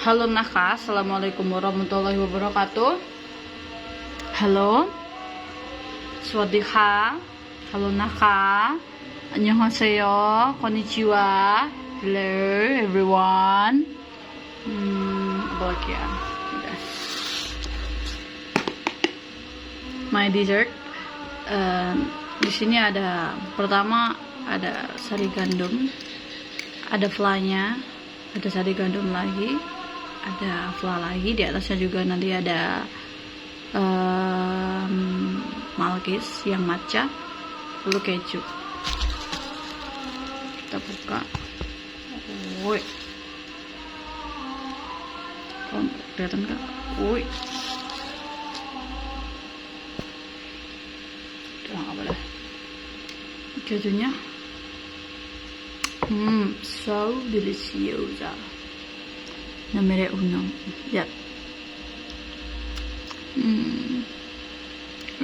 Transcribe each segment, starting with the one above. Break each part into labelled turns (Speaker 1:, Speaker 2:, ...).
Speaker 1: Halo Naka, Assalamualaikum warahmatullahi wabarakatuh. Halo, Swadika. Halo Naka, Annyeonghaseyo, Konnichiwa. Hello everyone. Apa lagi ya? Udah. My dessert. Di sini ada pertama ada sari gandum, ada flanya, ada sari gandum lagi, ada fla lagi, di atasnya juga nanti ada malkis yang matcha, lalu keju. Kita buka. Woi, kelihatan nggak? Woi, udah nggak boleh. Kejunya, so delicious. Nomor 1. Lihat.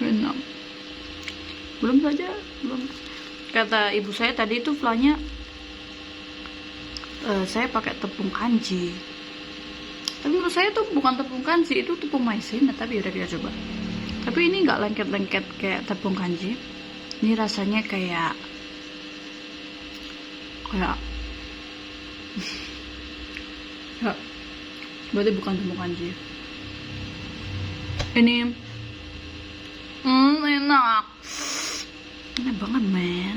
Speaker 1: Enak. Belum saja, belum. Kata ibu saya tadi itu flanya saya pakai tepung kanji. Tapi menurut saya tuh bukan tepung kanji, itu tepung maizena. Tapi udah kita coba. Tapi ini nggak lengket-lengket kayak tepung kanji. Ini rasanya kayak ya, berarti bukan tepung kanji. Ini enak. Enak banget, men.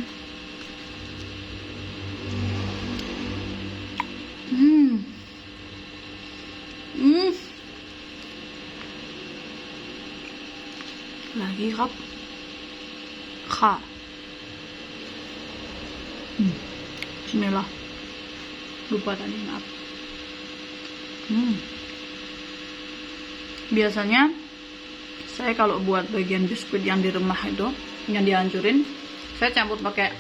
Speaker 1: Lagi kap. Bismillah. Lupa tadi, maaf. Biasanya saya kalau buat bagian biskuit yang di rumah itu, yang dihancurin, saya campur pakai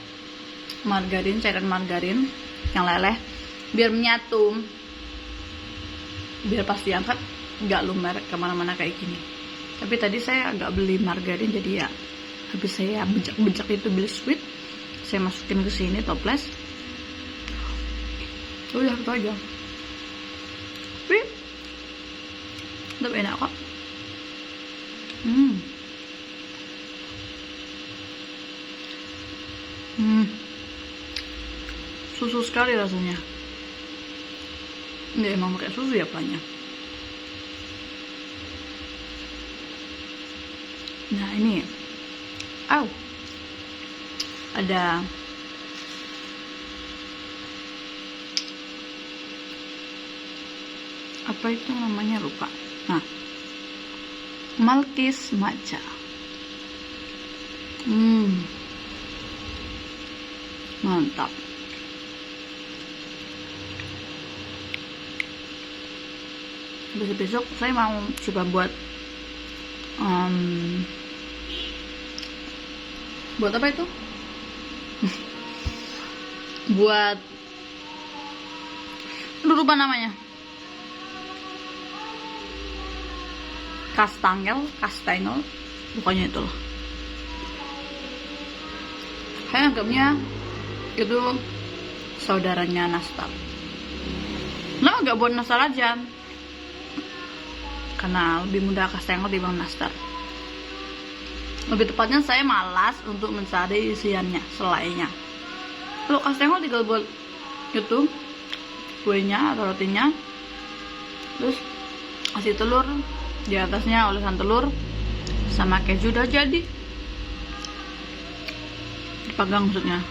Speaker 1: margarin, cairan margarin yang leleh, biar menyatu, biar pas diangkat nggak lumer kemana-mana kayak gini. Tapi tadi saya agak beli margarin, jadi ya habis saya bejak-bejak itu biskuit, saya masukin ke sini toples. Udah itu aja. Tapi tetap enak kok. Susu sekali rasanya. Ini emang pakai susu ya apanya. Nah ini, ada apa itu namanya, lupa. Nah, malkis matcha. Mantap. Besok saya mau coba buat buat apa itu? Buat, lupa namanya. Kastangel, bukannya itu loh. Saya anggapnya itu saudaranya nastar. Kenapa nggak buat nastar aja? Karena lebih mudah kastangel dibanding nastar. Lebih tepatnya saya malas untuk mencari isiannya, selainya. Kalau kastengel tinggal buat itu kuenya atau rotinya, terus kasih telur, di atasnya olesan telur sama keju, udah jadi. Dipanggang maksudnya.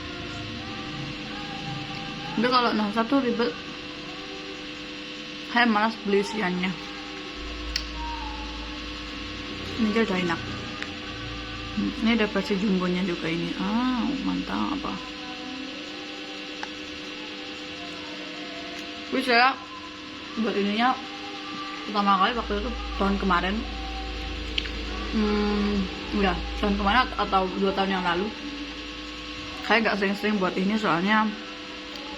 Speaker 1: Tapi kalau nastar tuh ribet, saya malas beli isiannya. Ini aja udah enak. Ini ada versi jumbonya juga ini. Mantap apa. Tapi saya buat ininya pertama kali waktu itu tahun kemarin. Tahun kemarin atau 2 tahun yang lalu. Saya gak sering-sering buat ini soalnya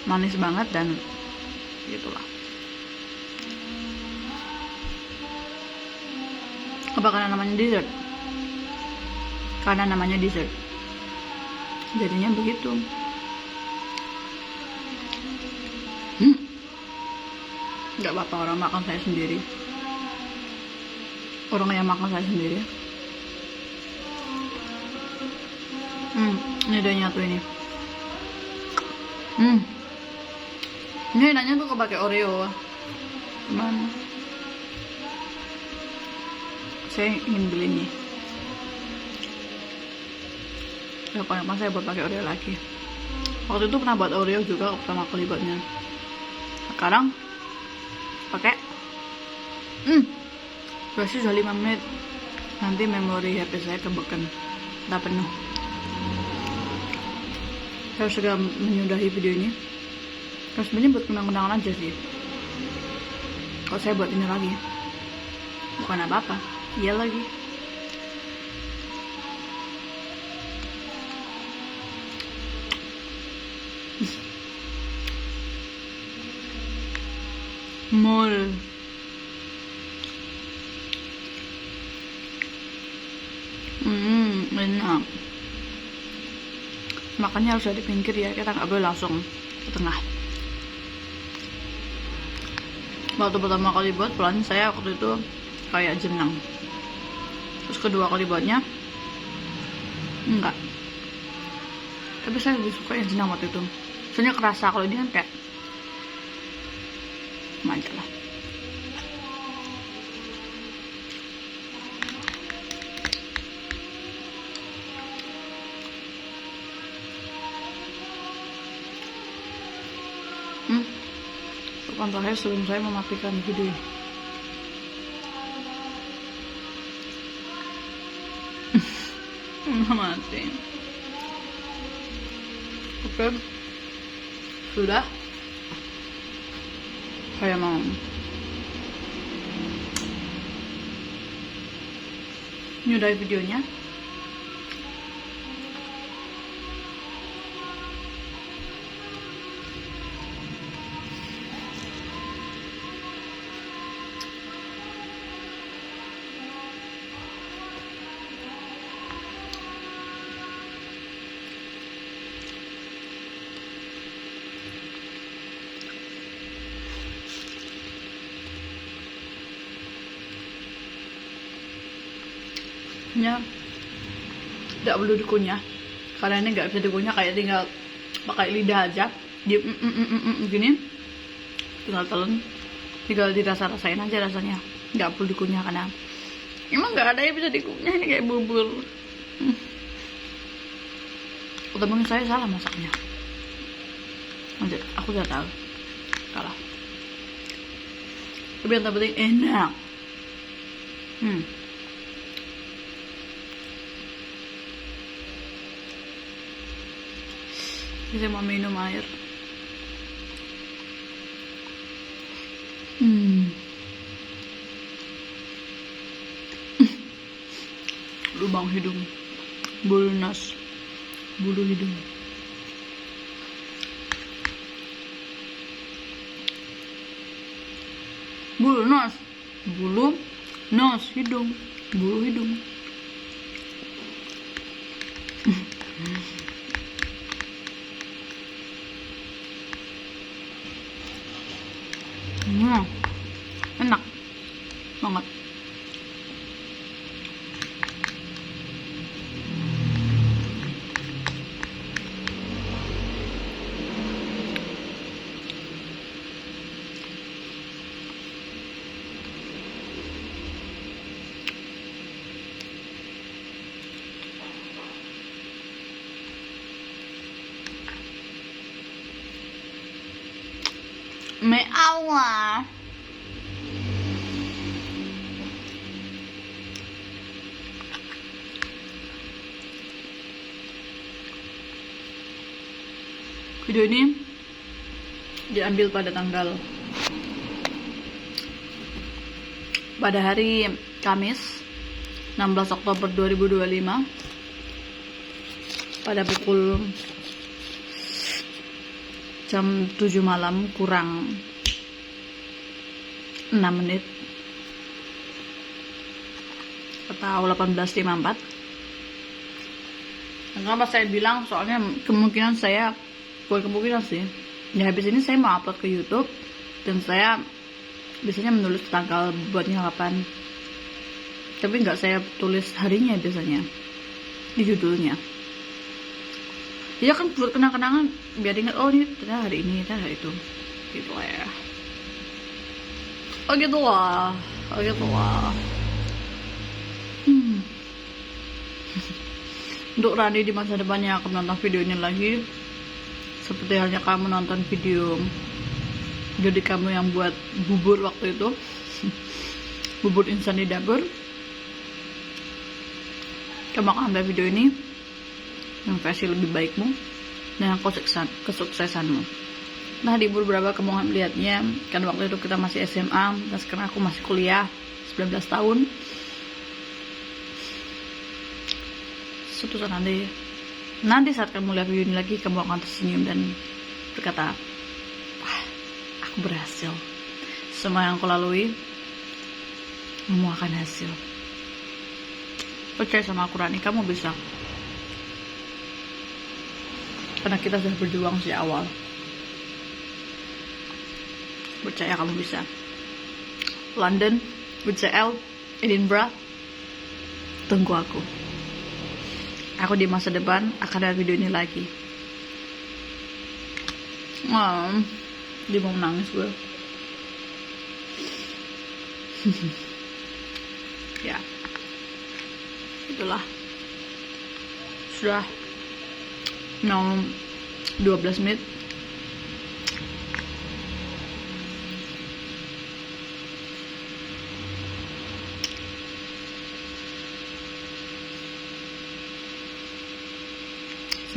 Speaker 1: manis banget dan gitulah. Apa karena namanya dessert? Karena namanya dessert, jadinya begitu. Nggak apa-apa orang makan saya sendiri. Orang yang makan saya sendiri. Ini udah nyatu ini. Ini enaknya tuh kepake Oreo. Cuman saya ingin beli ini. Ya kapan saya buat pakai Oreo lagi. Waktu itu pernah buat Oreo juga pertama kali buatnya. Sekarang pakai durasi sudah 5 menit. Nanti memori HP saya kebeken, udah penuh. Saya segera menyudahi video ini. Terus sebenarnya buat kenang-kenangan aja sih. Kalau saya buat ini lagi, bukan apa-apa. Iya lagi. Mall. Enak. Makannya harus di pinggir ya, kita nggak boleh langsung ke tengah. Waktu pertama kali buat pelan saya waktu itu kayak jenang. Terus kedua kali buatnya enggak. Tapi saya lebih suka yang jenang waktu itu. Soalnya kerasa, kalau ini kan kayak manja lah. Bukan terakhir sebelum saya mematikan video ini. Mati. Oke. Sudah. Saya mau nyudahi videonya. Ya, tidak perlu dikunyah karena ini nggak bisa dikunyah, kayak tinggal pakai lidah aja di gini, tinggal telan, tinggal dirasa-rasain aja rasanya, nggak perlu dikunyah karena emang nggak ada yang bisa dikunyah, ini kayak bubur. Temen saya salah masaknya, lanjut, aku udah tahu salah, tapi yang terpenting enak. Saya mau minum air. Lubang hidung, bulu nas, bulu hidung. Bulu nas, bulu nos, hidung, bulu hidung. Enak banget. Meawa. Video ini diambil pada hari Kamis 16 Oktober 2025 pada pukul jam 7 malam kurang 6 menit atau 18.54. Kenapa saya bilang, soalnya kemungkinan saya, bukan kemungkinan sih ya, habis ini saya mau upload ke YouTube dan saya biasanya menulis tanggal buatnya kapan, tapi nggak saya tulis harinya biasanya di judulnya. Ya kan buat kenang-kenangan, biar ingat oh ini ternyata hari ini, ternyata hari itu, gitu lah ya. Oh gitu lah. Untuk Rani di masa depannya akan menonton video ini lagi, seperti halnya kamu nonton video jadi kamu yang buat bubur waktu itu, bubur instan di dapur. Kamu akan ambil video ini yang versi lebih baikmu dan kesuksesanmu. Nah, di beberapa kamu akan melihatnya, kan waktu itu kita masih SMA dan sekarang aku masih kuliah 19 tahun. Suatu saat nanti saat kamu lihat video ini lagi, kamu akan tersenyum dan berkata, wah, aku berhasil. Semua yang aku lalui, kamu akan hasil. Percaya sama aku, Rani, kamu bisa. Karena kita sudah berjuang sejak awal. Percaya kamu bisa. London, UCL, Edinburgh, tunggu aku. Aku di masa depan akan ada video ini lagi. Dia mau nangis gue. Ya, itulah. Sudah mau 12 menit.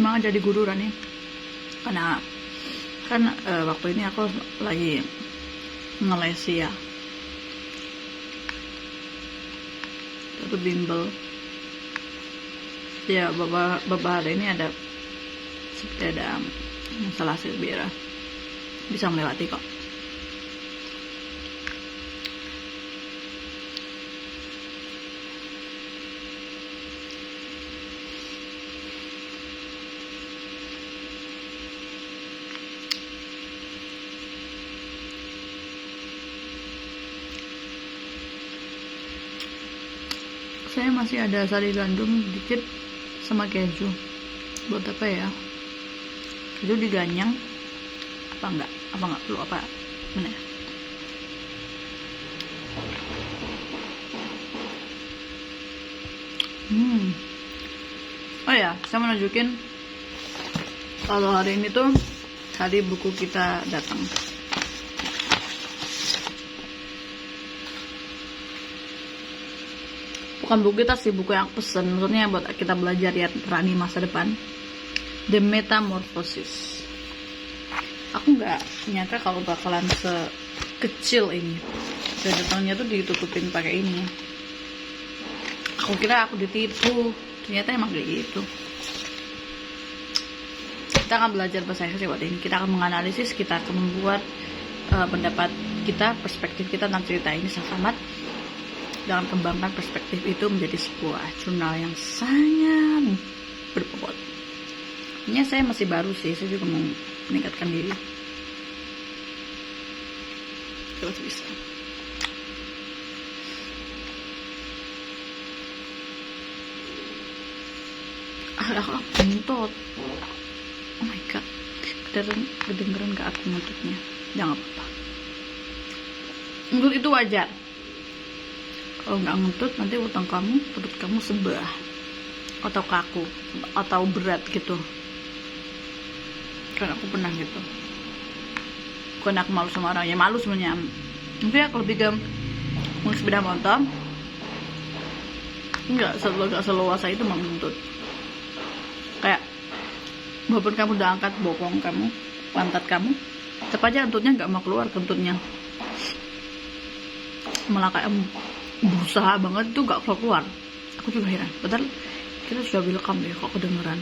Speaker 1: Semangat jadi guru, Rani. Karena kan waktu ini aku lagi ngelesi ya, itu bimbel ya. beberapa hari ini ada seperti ada masalah biara, bisa melewati kok. Saya masih ada sari gandum dikit sama keju. Buat apa ya? Keju diganyang apa enggak perlu apa mana? Oh ya, saya mau nunjukin kalau hari ini tuh hari buku kita datang. Bukan buku kita sih, buku yang pesen, maksudnya buat kita belajar ya Rani masa depan. The Metamorphosis. Aku nggak nyangka kalau bakalan sekecil ini. Dan datangnya tuh ditutupin pakai ini. Aku kira aku ditipu, ternyata emang kayak gitu. Kita akan belajar bahasa Inggris buat ini. Kita akan menganalisis, kita akan membuat pendapat kita, perspektif kita tentang cerita ini sama-sama. Dengan kembangkan perspektif itu menjadi sebuah jurnal yang sangat berbobot. Ini saya masih baru sih, saya juga mau meningkatkan diri. Coba bisa. Aku bentot. Oh my god, kedengeran gak aku ngentutnya. Jangan apa-apa. Ngentut itu wajar. Kalau nggak ngentut nanti perut kamu sebelah atau kaku atau berat gitu. Karena aku pernah gitu. Karena aku malu sama orang, ya malu sebenarnya. Mungkin aku lebih ke sepeda motor, nggak seluasa itu mengentut. Kayak walaupun kamu udah angkat bokong kamu, pantat kamu, tetap aja kentutnya nggak mau keluar, kentutnya malah kayak berusaha banget tuh gak keluar. Aku juga heran, padahal kita sudah welcome ya kok kedengeran.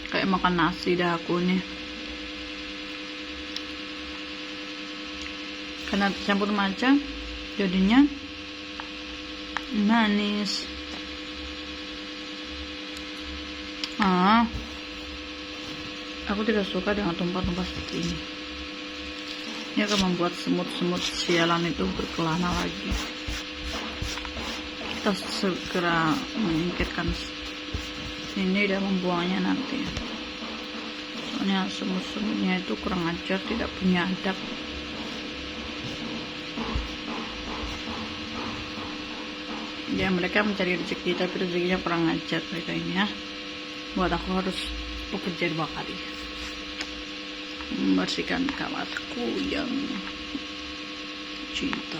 Speaker 1: Kayak makan nasi dah aku nih, karena campur macam jadinya manis. Aku tidak suka dengan tumpah-tumpah seperti ini. Ini akan membuat semut-semut sialan itu berkelana lagi. Kita segera menyingkirkan ini dan membuangnya nanti. Soalnya semut-semutnya itu kurang ajar, tidak punya adab. Ya, mereka mencari rezeki, tapi rezekinya kurang ajar mereka ini ya. Buat aku harus bekerja 2 kali. Membersihkan kamarku yang cinta.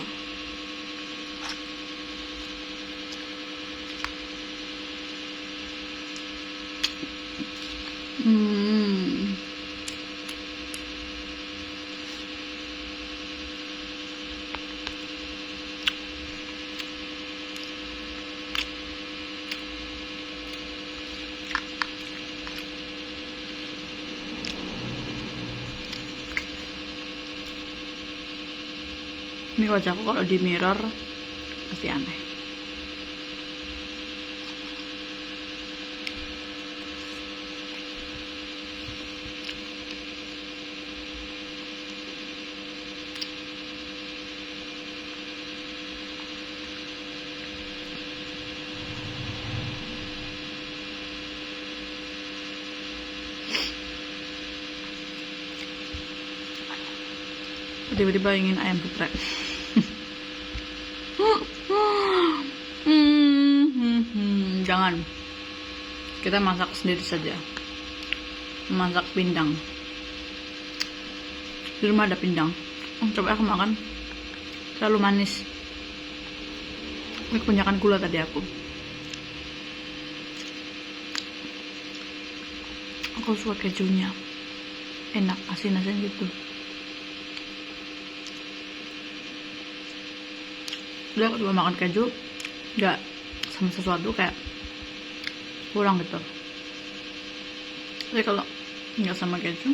Speaker 1: Ini wajahku kalau di mirror pasti aneh. Tiba-tiba ingin ayam geprek. Jangan. Kita masak sendiri saja. Masak pindang. Di rumah ada pindang. Coba aku makan. Terlalu manis. Ini kebanyakan gula tadi aku. Aku suka kejunya. Enak, asin-asin gitu. Udah aku coba makan keju, nggak sama sesuatu, kayak kurang gitu. Tapi kalau nggak sama keju,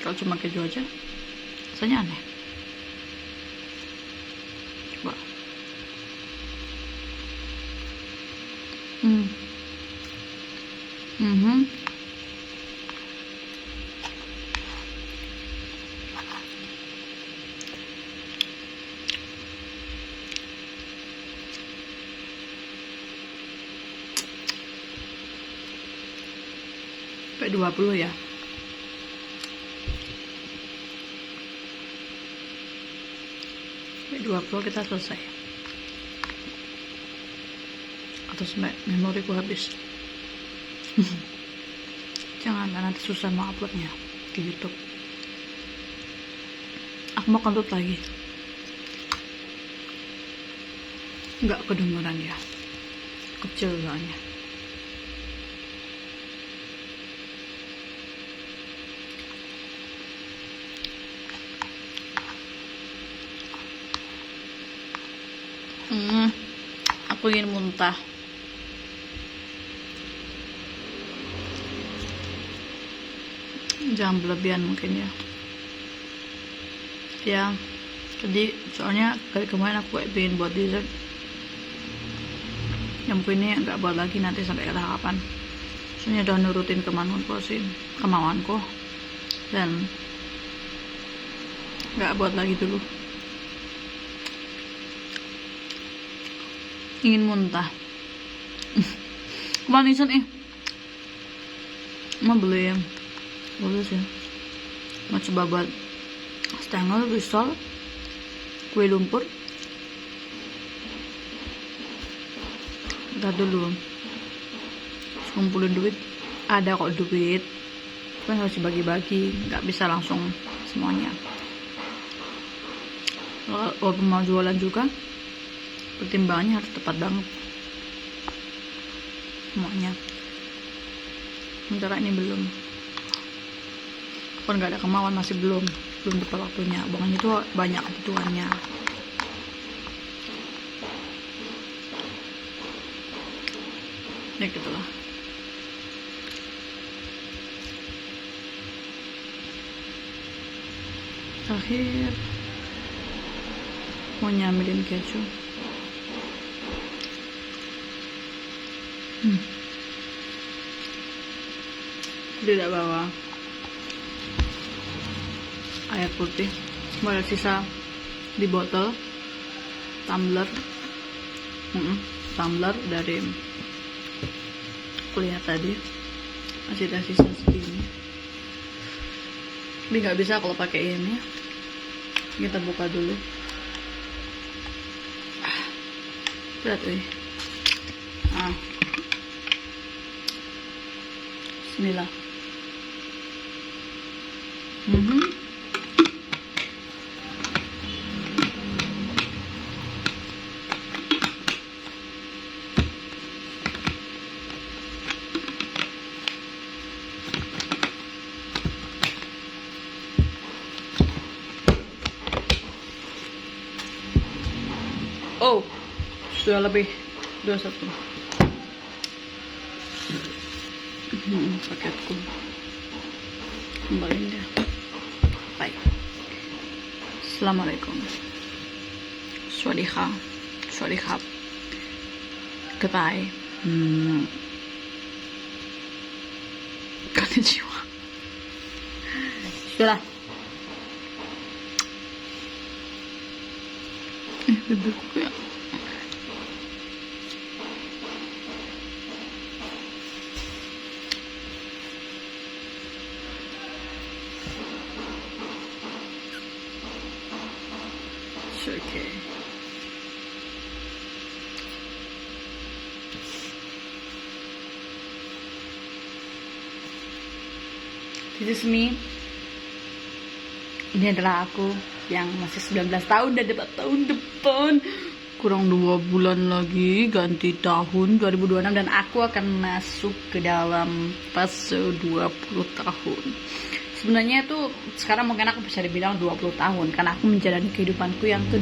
Speaker 1: kalau cuma keju aja rasanya aneh. Coba. Sampai 20 ya. Sampai 20 kita selesai. Atau sampai memoriku habis. Jangan, nanti susah mau uploadnya ke YouTube. Aku mau kentut lagi. Nggak kedengeran ya. Kecil soalnya. Aku ingin muntah. Jangan berlebihan mungkin ya. Ya, jadi soalnya dari kemarin aku pengen buat dessert. Yang mungkin ini nggak buat lagi nanti sampai kapan. Soalnya udah nurutin kemauanku dan nggak buat lagi dulu. Ingin muntah. Kemanisan mau beli boleh sih. Mau coba buat stengel, risol, kue lumpur. Ntar dulu kumpulin duit. Ada kok duit, kan harus dibagi-bagi, nggak bisa langsung semuanya. Kalau mau jualan juga pertimbangannya harus tepat banget semuanya. Sementara ini belum, pun nggak ada kemauan, masih belum tepat waktunya. Abangnya itu banyak kebutuhannya. Ya gitulah. Terakhir mau nyamilin keju. Tidak bawa air putih, ada sisa di botol tumbler. Tumbler dari kuliah tadi masih ada sisa segini. Ini nggak bisa kalau pakai ini. Kita buka dulu. Lihat nih. Bismillah. Oh, sudah lebih 21. Paketku kembaliin deh. Bye. Assalamualaikum. Swadika. Goodbye. Konnichiwa. Sudah. Bibirku ya. It's okay. This is me. Ini adalah aku yang masih 19 tahun dan dapat tahun depan. Kurang 2 bulan lagi ganti tahun 2026 dan aku akan masuk ke dalam fase 20 tahun. Sebenarnya itu sekarang mungkin aku bisa dibilang 20 tahun karena aku menjalani kehidupanku yang kedua.